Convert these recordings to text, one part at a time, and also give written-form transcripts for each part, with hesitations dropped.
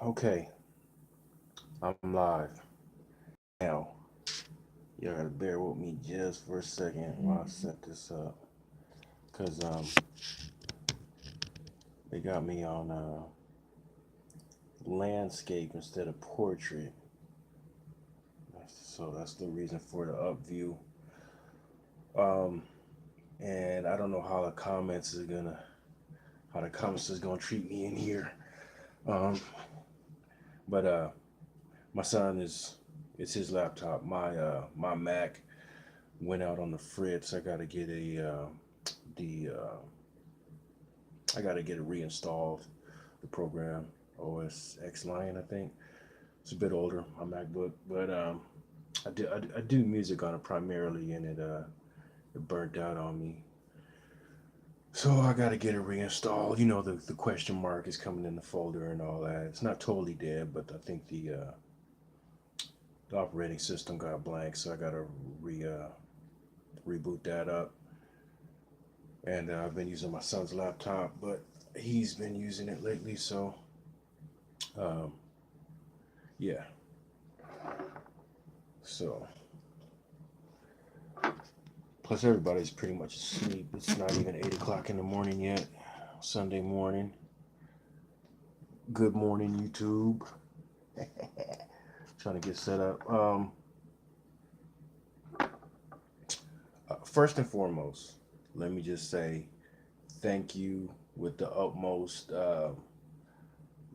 Okay, I'm live now. You gotta bear with me just for a second while I set this up, cause they got me on landscape instead of portrait, so that's the reason for the up view. Um, and I don't know how the comments is gonna treat me in here. Um, but my son is it's his laptop. My Mac went out on the fritz. The I gotta get it reinstalled. The program OS X Lion, I think. It's a bit older, my MacBook, but I do music on it primarily, and it burnt out on me. So I gotta get it reinstalled. You know, the question mark is coming in the folder and all that. It's not totally dead, but I think the operating system got blank, so I gotta reboot that up. And I've been using my son's laptop, but he's been using it lately, so um, yeah. So plus everybody's pretty much asleep. It's not even 8 o'clock in the morning yet. Sunday morning. Good morning, YouTube. Trying to get set up. First and foremost, let me just say thank you with the utmost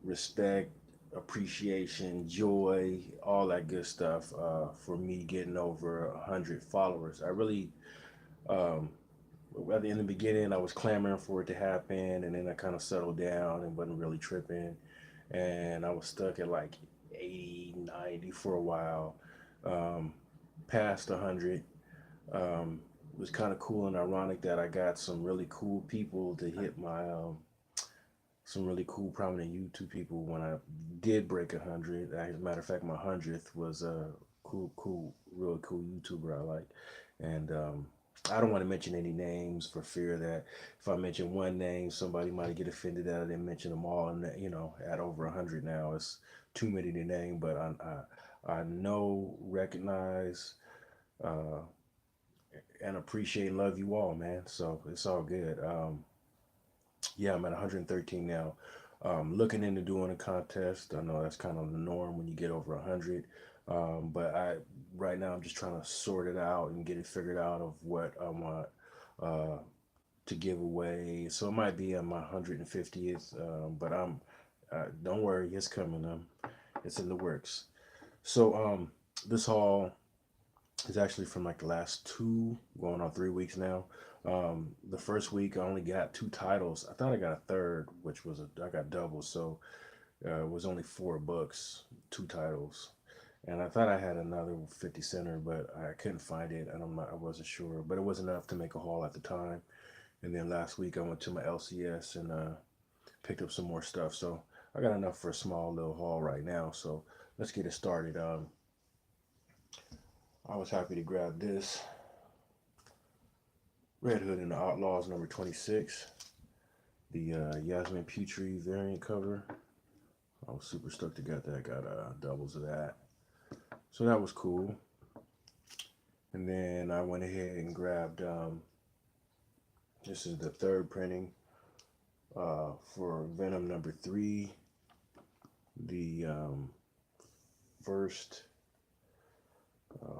respect, appreciation, joy, all that good stuff for me getting over 100 followers. I really, um, in the beginning, I was clamoring for it to happen, and then I kind of settled down and wasn't really tripping. And I was stuck at like 80, 90 for a while. Um, Past 100. It was kind of cool and ironic that I got some really cool people to hit some really cool prominent YouTube people when I did break 100. As a matter of fact, my 100th was a really cool YouTuber I like. And I don't want to mention any names for fear that if I mention one name, somebody might get offended that I didn't mention them all. And at over 100 now, it's too many to name. But I know, recognize, uh, and appreciate and love you all, man. So it's all good. Yeah, I'm at 113 now. Looking into doing a contest. I know that's kind of the norm when you get over 100. But right now I'm just trying to sort it out and get it figured out of what I want uh, to give away. So it might be on my 150th, but don't worry, it's coming. It's in the works. So this haul is actually from like the last 2 going on 3 weeks now. The first week I only got two titles. I thought I got a third, which was I got double, so it was only 4 books, two titles. And I thought I had another 50 center, but I couldn't find it, and I wasn't sure. But it was enough to make a haul at the time. And then last week I went to my LCS and picked up some more stuff. So I got enough for a small little haul right now. So let's get it started. I was happy to grab this Red Hood and the Outlaws number 26, the Yasmin Putri variant cover. I was super stoked to get that. Got doubles of that. So that was cool. And then I went ahead and grabbed, this is the third printing for Venom number 3. The first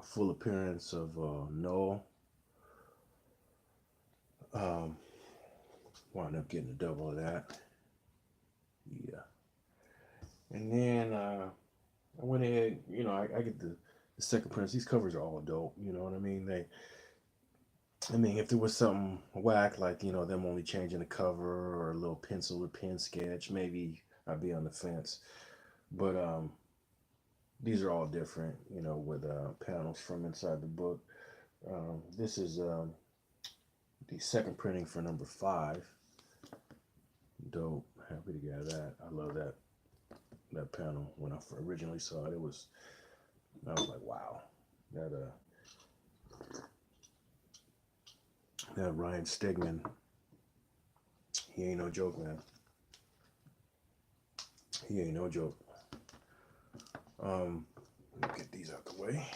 full appearance of Null. Wound up getting a double of that. Yeah. And then I went ahead, I get the second prints. These covers are all dope, you know what I mean? If there was something whack, like, them only changing the cover or a little pencil or pen sketch, maybe I'd be on the fence. But these are all different, with panels from inside the book. This is the second printing for number 5. Dope. Happy to get that. I love that panel. When I originally saw it, I was like, wow. That Ryan Stegman, he ain't no joke, man. He ain't no joke. Let me get these out the way.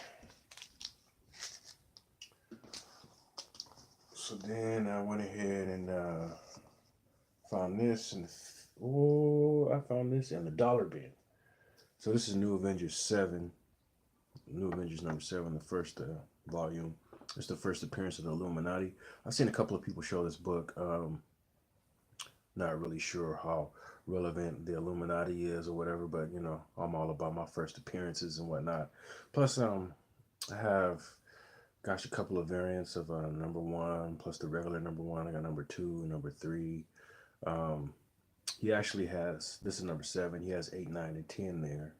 So then I went ahead and found this, and I found this in the dollar bin. So this is New Avengers 7, New Avengers number 7, the first volume. It's the first appearance of the Illuminati. I've seen a couple of people show this book. Not really sure how relevant the Illuminati is or whatever, but you know, I'm all about my first appearances and whatnot. Plus, I have, gosh, a couple of variants of number one, plus the regular number one. I got number two, number three. Um, he actually has, this is number 7. He has 8, 9, and 10 there.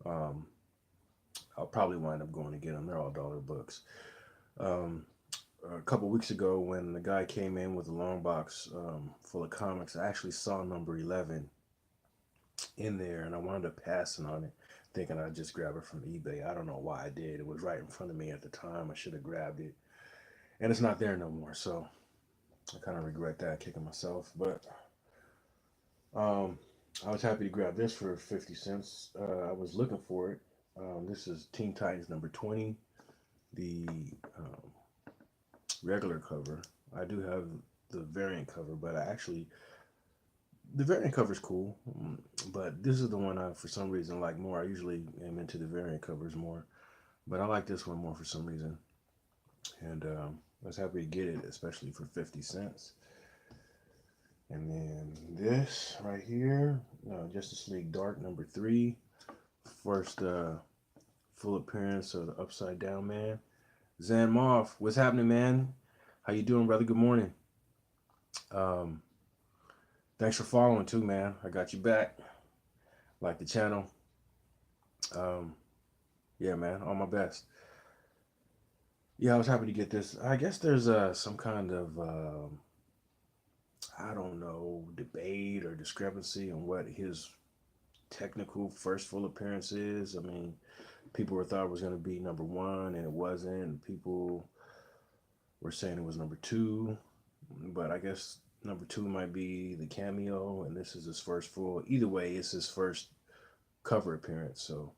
Um, I'll probably wind up going to get them. They're all dollar books. Um, a couple weeks ago, when the guy came in with a long box full of comics, I actually saw number 11 in there, and I wound up passing on it, thinking I'd just grab it from eBay. I don't know why I did. It was right in front of me at the time. I should have grabbed it, and it's not there no more. So I kind of regret that, kicking myself. But I was happy to grab this for 50 cents. I was looking for it. This is Teen Titans number 20, the regular cover. I do have the variant cover, but the variant cover is cool. But this is the one I, for some reason, like more. I usually am into the variant covers more, but I like this one more for some reason. And I was happy to get it, especially for 50 cents. And then this right here, Justice League Dark number 3, first full appearance of the Upside Down Man. Zan Moff, what's happening, man? How you doing, brother? Good morning. Um, Thanks for following too, man. I got you back. Like the channel. Um, yeah, man, all my best. Yeah, I was happy to get this. I guess there's some kind of I don't know, debate or discrepancy on what his technical first full appearance is. I mean, people were thought it was going to be number 1, and it wasn't. People were saying it was number 2, but I guess number 2 might be the cameo, and this is his first full. Either way, it's his first cover appearance. So,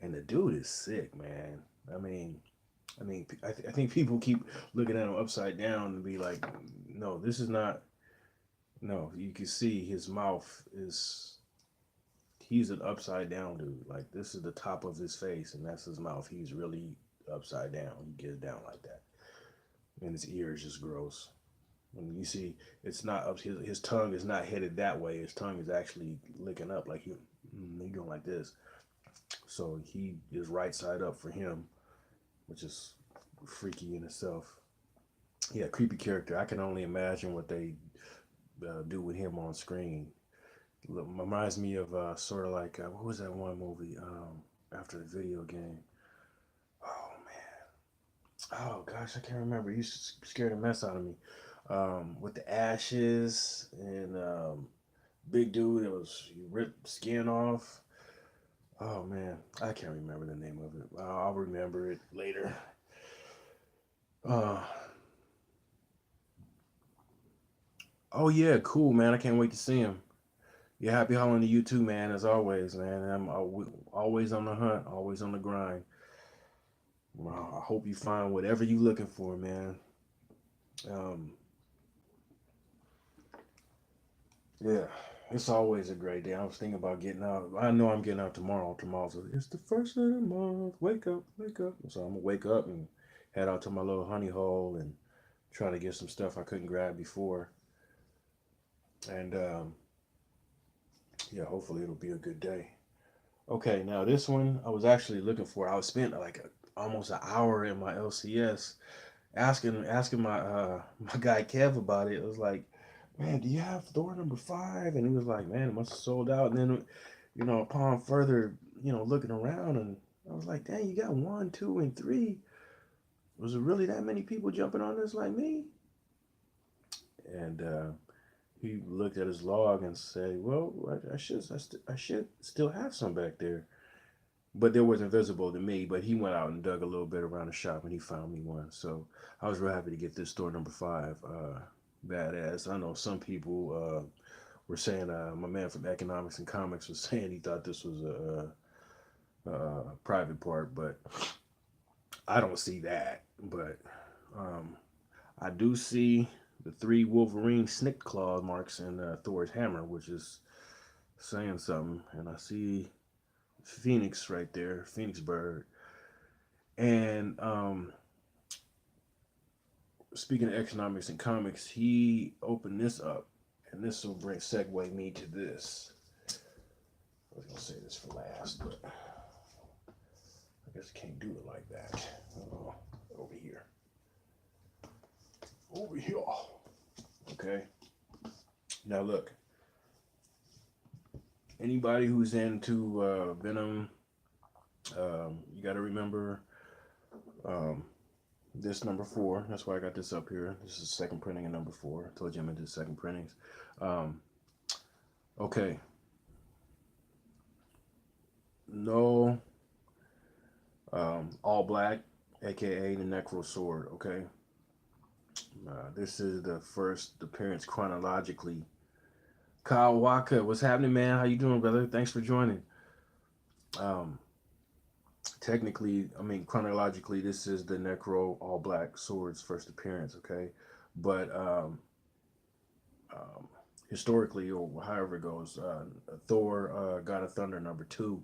and the dude is sick, man. I think people keep looking at him upside down and be like, no, this is not. No, you can see his mouth is. He's an upside down dude. Like, this is the top of his face, and that's his mouth. He's really upside down. He gets down like that, and his ear is just gross. And you see, it's not up. His tongue is not headed that way. His tongue is actually licking up, like he going like this. So he is right side up for him, which is freaky in itself. Yeah, creepy character. I can only imagine what they do with him on screen. Reminds me of sort of like what was that one movie after the video game? Oh man, oh gosh, I can't remember. He scared the mess out of me. With the ashes and big dude that was he ripped skin off. Oh man, I can't remember the name of it. I'll remember it later. Uh, oh yeah, cool man. I can't wait to see him. Yeah, happy Halloween to you too, man. As always, man. I'm always on the hunt, always on the grind. Well, I hope you find whatever you're looking for, man. Um, yeah, it's always a great day. I was thinking about getting out. I know I'm getting out tomorrow. Tomorrow's it's the first of the month. Wake up, wake up. So I'm gonna wake up and head out to my little honey hole and try to get some stuff I couldn't grab before. And yeah, hopefully it'll be a good day. Okay, now this one I was actually looking for. I was spent like almost an hour in my LCS asking my my guy Kev about it. It was like, man, do you have Thor number 5? And he was like, man, it must have sold out. And then, upon further, looking around, and I was like, dang, you got 1, 2, and 3. Was there really that many people jumping on this like me? And he looked at his log and said, well, I should still have some back there. But they wasn't visible to me. But he went out and dug a little bit around the shop, and he found me one. So I was real happy to get this Thor number 5. Badass. I know some people were saying, my man from Economics and Comics was saying he thought this was private part, but I don't see that. But um, I do see the three Wolverine snick claw marks in Thor's hammer, which is saying something. And I see Phoenix right there, Phoenix Bird. And speaking of economics and comics, he opened this up, and this will bring segue me to this. I was gonna say this for last, but I guess I can't do it like that. Over here, over here. Okay. Now look, anybody who's into Venom, you got to remember um, this number 4. That's why I got this up here. This is second printing of number 4. I told you I'm into second printings. Um, okay. No all black, aka the Necro Sword. Okay. This is the first appearance chronologically. Kyle Walker, what's happening, man? How you doing, brother? Thanks for joining. Um, technically, I mean chronologically, this is the Necro All Black Sword's first appearance. Okay, but um, historically, or however it goes, Thor: God of Thunder number 2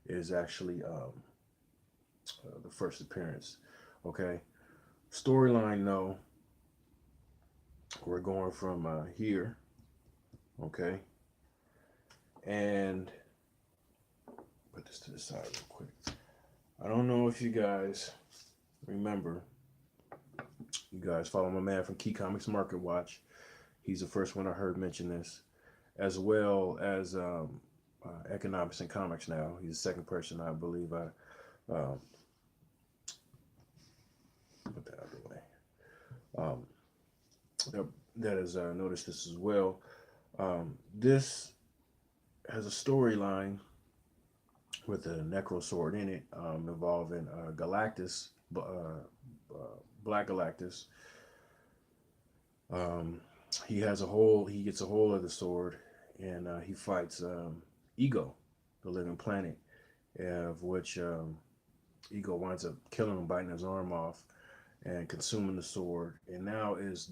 is actually the first appearance. Okay, storyline though, we're going from here. Okay, and put this to the side real quick. I don't know if you guys remember. You guys follow my man from Key Comics Market Watch. He's the first one I heard mention this, as well as Economics and Comics now. He's the second person I believe I put that out of the way. That has noticed this as well. This has a storyline with a Necro Sword in it involving Galactus, Black Galactus. Um, he gets a hold of the sword, and he fights Ego, the living planet, of which Ego winds up killing him, biting his arm off, and consuming the sword. And now is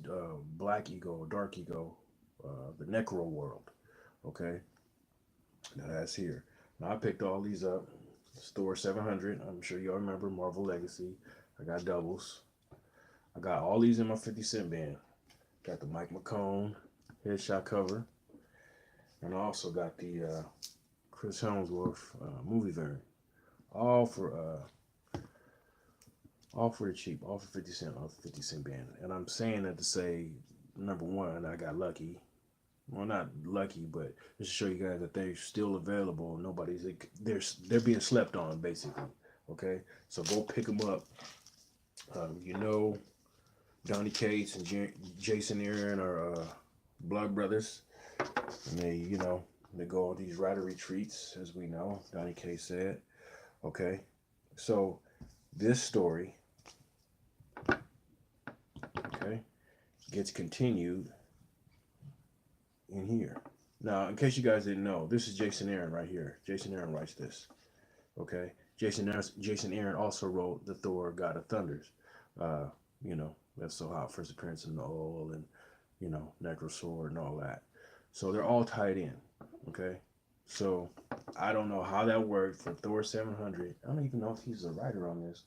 Black Ego, Dark Ego, the Necro world. Okay, now that's here. Now I picked all these up. Store 700. I'm sure y'all remember Marvel Legacy. I got doubles. I got all these in my 50 cent bin. Got the Mike McCone headshot cover, and I also got the Chris Helmsworth movie variant. All for the cheap, all for 50 cent, off the 50 cent bin. And I'm saying that to say, number one, I got lucky. Well, not lucky, but just to show you guys that they're still available. Nobody's they're being slept on, basically. Okay, so go pick them up. You know, Donnie Cates and Jason Aaron are blood brothers, and they go on these writer retreats, as we know. Donnie Cates said. Okay, so this story, okay, gets continued in here. Now, in case you guys didn't know, this is Jason Aaron right here. Jason Aaron writes this. Okay, Jason Aaron also wrote the Thor: God of Thunders. Uh, that's so hot first appearance in the oil and Necro Sword and all that. So they're all tied in. Okay, so I don't know how that worked for Thor 700. I don't even know if he's the writer on this.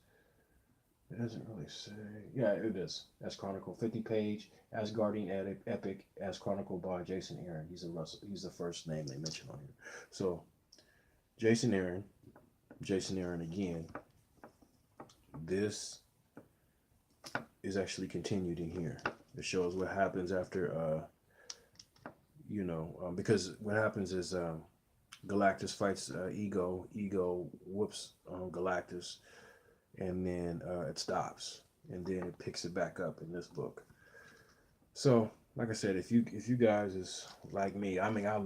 It doesn't really say. Yeah, it is. As Chronicle, 50-page Asgardian epic, as chronicled by Jason Aaron. He's the first name they mention on here. So Jason Aaron again. This is actually continued in here. It shows what happens after, because what happens is Galactus fights Ego. Ego whoops Galactus, and then it stops, and then it picks it back up in this book. So, like I said, if you guys is like me, I mean, I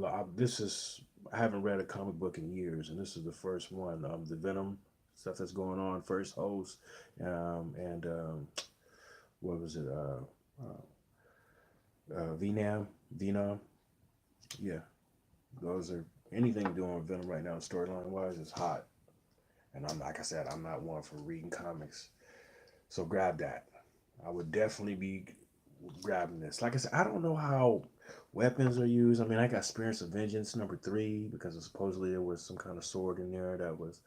haven't read a comic book in years, and this is the first one. The Venom stuff that's going on, first host, and what was it? Venom, yeah. Those are anything doing with Venom right now, storyline wise, is hot. And I'm like I said, I'm not one for reading comics. So grab that. I would definitely be grabbing this. Like I said, I don't know how weapons are used. I mean, I got Spirits of Vengeance #3 because supposedly there was some kind of sword in there that was,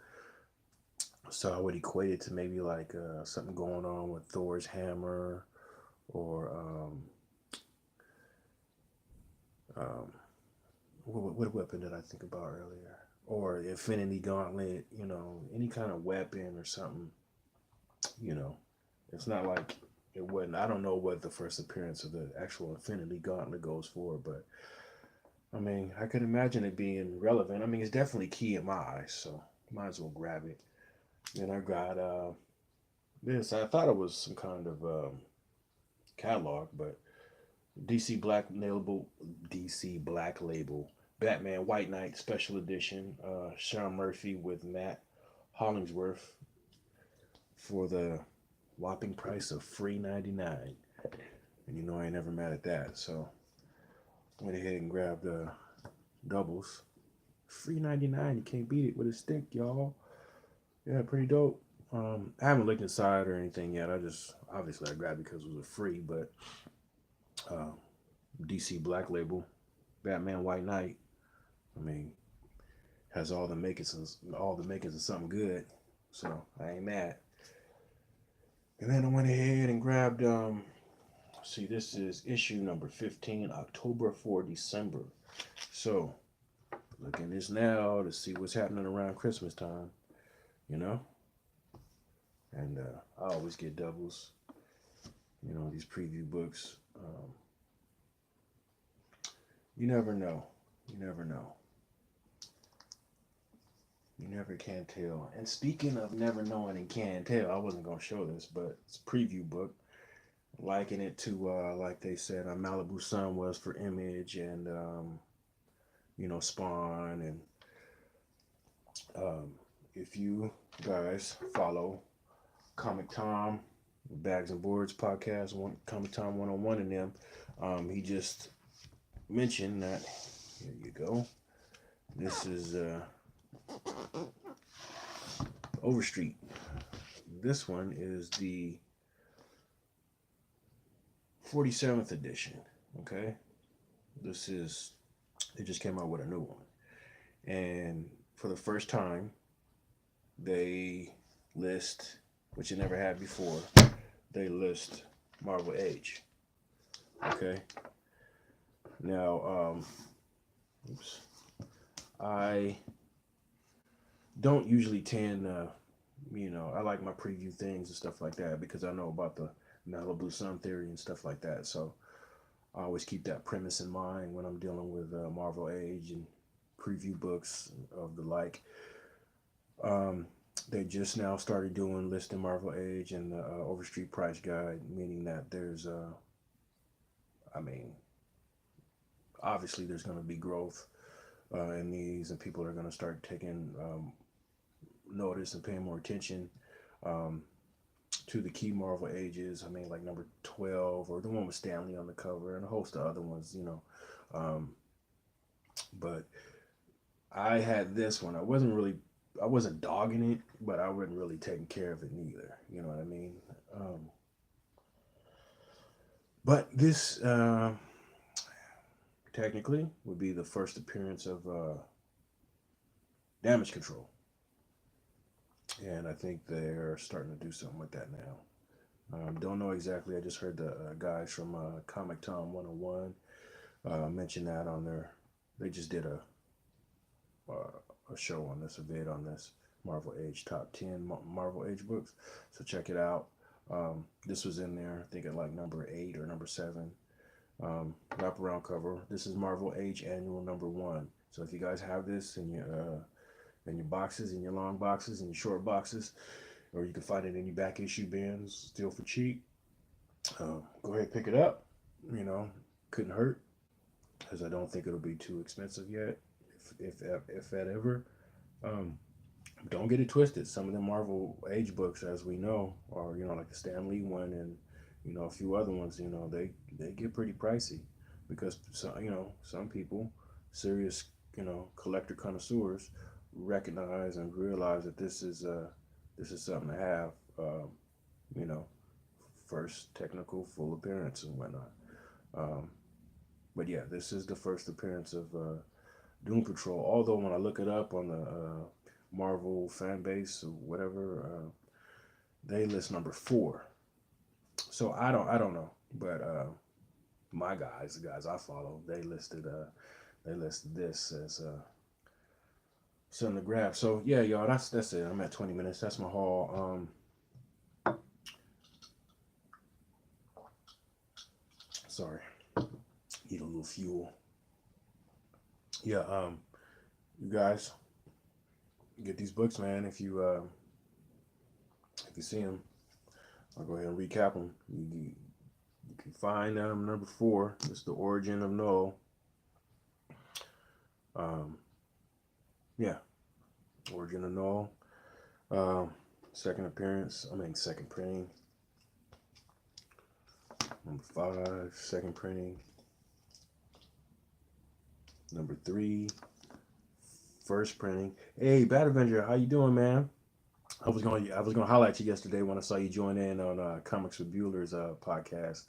so I would equate it to maybe like something going on with Thor's hammer or um, what weapon did I think about earlier? Or Infinity Gauntlet, any kind of weapon or something, you know. It's not like it wasn't. I don't know what the first appearance of the actual Infinity Gauntlet goes for, but I mean, I could imagine it being relevant. I mean, it's definitely key in my eyes, so might as well grab it. Then I got this. I thought it was some kind of catalog, but DC Black Label, DC Black Label, Batman White Knight Special Edition, Sean Murphy with Matt Hollingsworth for the whopping price of free 99. And I ain't never mad at that. So went ahead and grabbed doubles. Free 99. You can't beat it with a stick, y'all. Yeah, pretty dope. I haven't looked inside or anything yet. I just obviously I grabbed it because it was a free, but uh, DC Black Label, Batman White Knight. I mean, has all the makings of something good. So I ain't mad. And then I went ahead and grabbed see, this is issue number 15, October for December. So, looking this now to see what's happening around Christmas time, you know? And I always get doubles, these preview books. You never know. You never know. You never can tell. And speaking of never knowing and can't tell, I wasn't going to show this, but it's a preview book. Liken it to, like they said, Malibu Sun was for Image and, Spawn. And if you guys follow Comic Tom, Bags and Boards podcast, Comic Tom 101 in them, he just mentioned that, here you go, this is Overstreet. This one is the 47th edition, okay? They just came out with a new one. And for the first time, they list, which you never had before, they list Marvel Age. Okay? Now, I don't usually tend, I like my preview things and stuff like that because I know about the Malibu Sun theory and stuff like that. So I always keep that premise in mind when I'm dealing with Marvel Age and preview books of the like. They just now started doing listing Marvel Age and the Overstreet Price Guide, meaning that there's, obviously there's going to be growth in these, and people are going to start taking notice and paying more attention to the key Marvel Ages. I mean, like number 12 or the one with Stanley on the cover and a host of other ones, But I had this one. I wasn't dogging it, but I wasn't really taking care of it neither. You know what I mean? But this technically would be the first appearance of Damage Control. And I think they're starting to do something with that now. Don't know exactly. I just heard the guys from Comic Tom 101 mention that on their. They just did a show on this, a vid on this Marvel Age top 10 Marvel Age books. So check it out. This was in there, I think at like number 8 or number 7. Wraparound cover. This is Marvel Age Annual number 1. So if you guys have this in your boxes, in your long boxes, in your short boxes, or you can find it in your back issue bins, still for cheap. Go ahead and pick it up. Couldn't hurt, because I don't think it'll be too expensive yet, if that ever. Don't get it twisted. Some of the Marvel Age books, as we know, are like the Stan Lee one and a few other ones. They get pretty pricey because some people, serious collector connoisseurs, recognize and realize that this is something to have. You know, first technical full appearance and whatnot. Um, but yeah, this is the first appearance of Doom Patrol. Although when I look it up on the Marvel fan base or whatever, they list number 4. So I don't know, but my guys, the guys I follow, they listed this as something to grab. So yeah, y'all, that's it. I'm at 20 minutes. That's my haul. Sorry, eat a little fuel. Yeah, you guys get these books, man. If you see them, I'll go ahead and recap them. You can find number 4. It's the origin of Null. Yeah, origin of Null. Second appearance. Second printing. Number 5, second printing. Number 3, first printing. Hey, Bad Avenger, how you doing, man? I was gonna highlight you yesterday when I saw you join in on Comics with Bueller's podcast,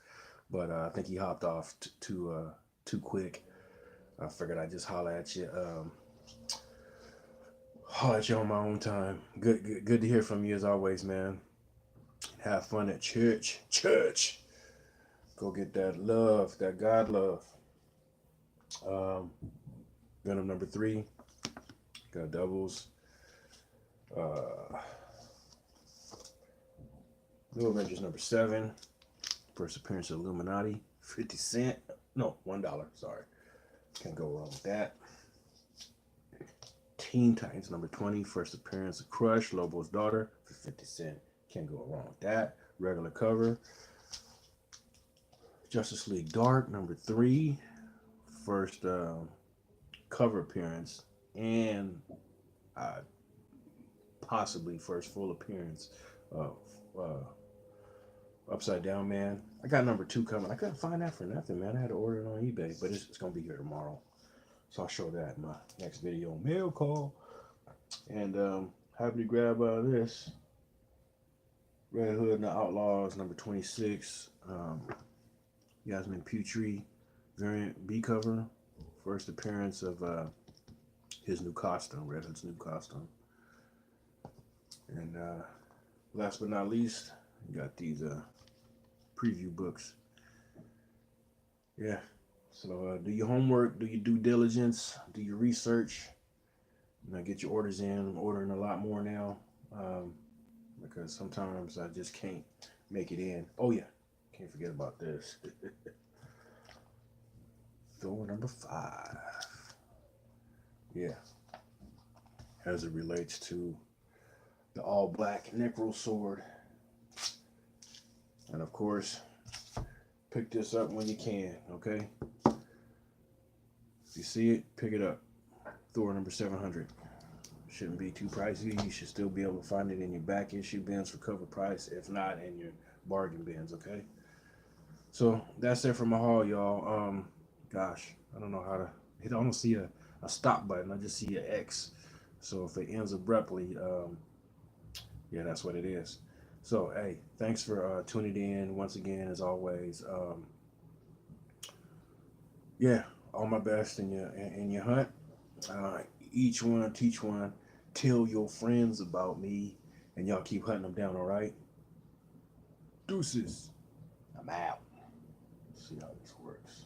but I think he hopped off too quick. I figured I'd just holler at you. Holler at you on my own time. Good to hear from you as always, man. Have fun at church. Go get that love, that God love. Venom number 3. Got doubles. New Avengers number 7. First appearance of Illuminati. 50 cent. No, $1. Sorry. Can't go wrong with that. Teen Titans number 20. First appearance of Crush, Lobo's daughter. For 50 cent. Can't go wrong with that. Regular cover. Justice League Dark number 3. First cover appearance and possibly first full appearance of Upside Down Man. I got number 2 coming. I couldn't find that for nothing, man. I had to order it on eBay, but it's going to be here tomorrow. So I'll show that in my next video. Mail call. And happy to grab this. Red Hood and the Outlaws, number 26. Yasmin Putri, variant B cover. First appearance of his new costume, Red Hood's new costume. And last but not least, you got these preview books. Yeah. So do your homework, do your due diligence, do your research. Get your orders in. I'm ordering a lot more now because sometimes I just can't make it in. Oh yeah, can't forget about this. Thor number 5. Yeah. As it relates to the all-black Necro sword. And of course, pick this up when you can, okay? If you see it, pick it up. Thor number 700. Shouldn't be too pricey. You should still be able to find it in your back issue bins for cover price, if not in your bargain bins, okay? So that's it for my haul, y'all. Gosh, I don't know how to. I don't see a stop button. I just see an X. So if it ends abruptly, yeah, that's what it is. So hey, thanks for tuning in once again, as always. Yeah, all my best in your hunt. Each one, teach one. Tell your friends about me, and y'all keep hunting them down. All right. Deuces. I'm out. Let's see how this works.